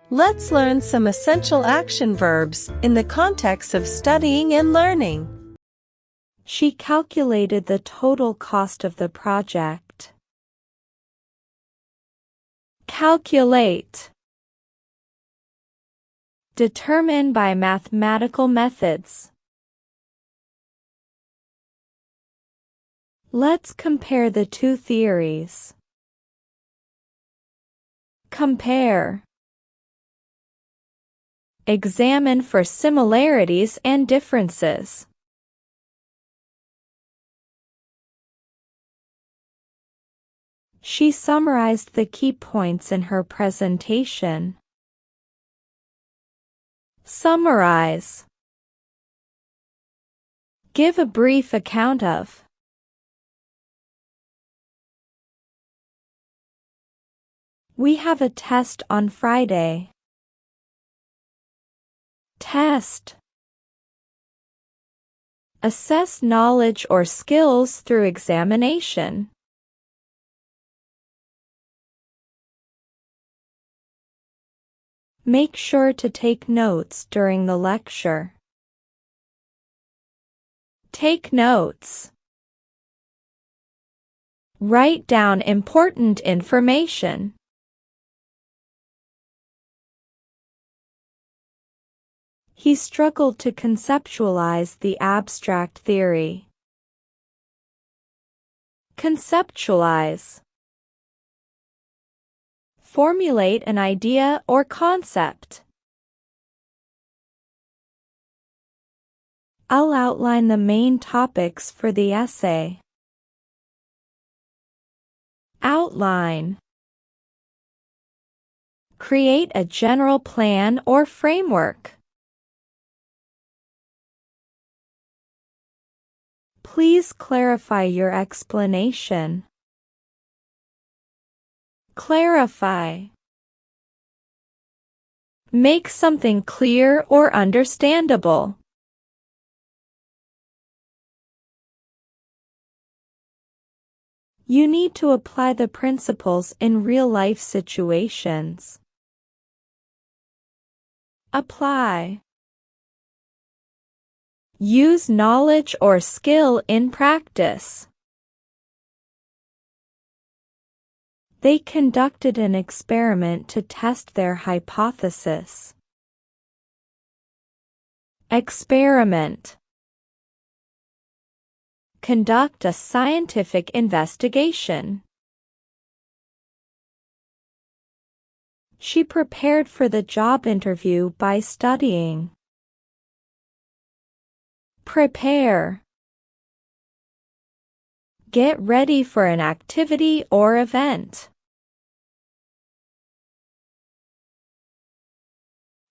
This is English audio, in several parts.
Let's learn some essential action verbs in the context of studying and learning. She calculated the total cost of the project. Calculate. Determine by mathematical methods. Let's compare the two theories. Compare. Examine for similarities and differences. She summarized the key points in her presentation. Summarize. Give a brief account of. We have a test on Friday. Test. Assess knowledge or skills through examination. Make sure to take notes during the lecture. Take notes. Write down important information. He struggled to conceptualize the abstract theory. Conceptualize. Formulate an idea or concept. I'll outline the main topics for the essay. Outline. Create a general plan or framework. Please clarify your explanation. Clarify. Make something clear or understandable. You need to apply the principles in real-life situations. Apply. Use knowledge or skill in practice. They conducted an experiment to test their hypothesis. Experiment. Conduct a scientific investigation. She prepared for the job interview by studying. Prepare. Get ready for an activity or event.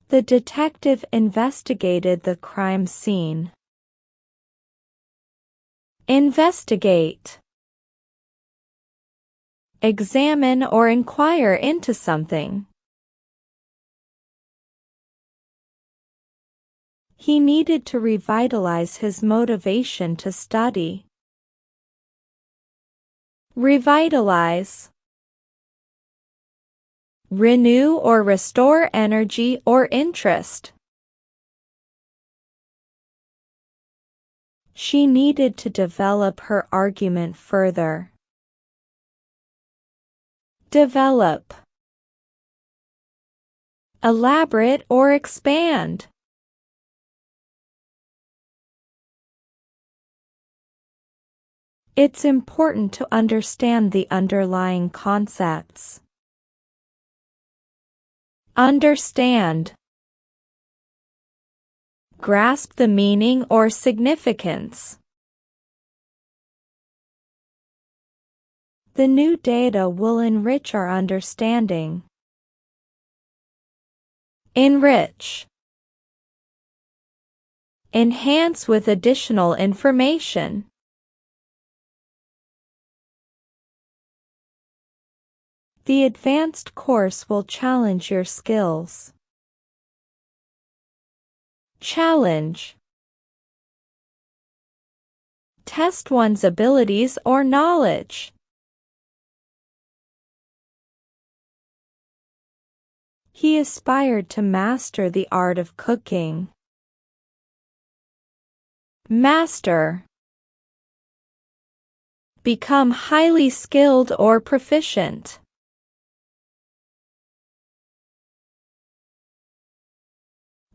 The detective investigated the crime scene. Investigate. Examine or inquire into something. He needed to revitalize his motivation to study. Revitalize. Renew or restore energy or interest. She needed to develop her argument further. Develop. Elaborate or expand. It's important to understand the underlying concepts. Understand. Grasp the meaning or significance. The new data will enrich our understanding. Enrich. Enhance with additional information. The advanced course will challenge your skills. Challenge. Test one's abilities or knowledge. He aspired to master the art of cooking. Master. Become highly skilled or proficient.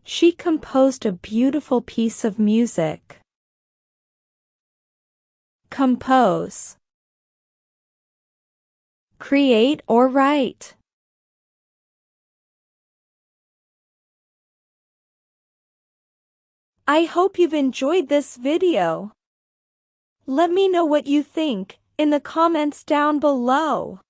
She composed a beautiful piece of music. Compose. Create or write. I hope you've enjoyed this video. Let me know what you think in the comments down below.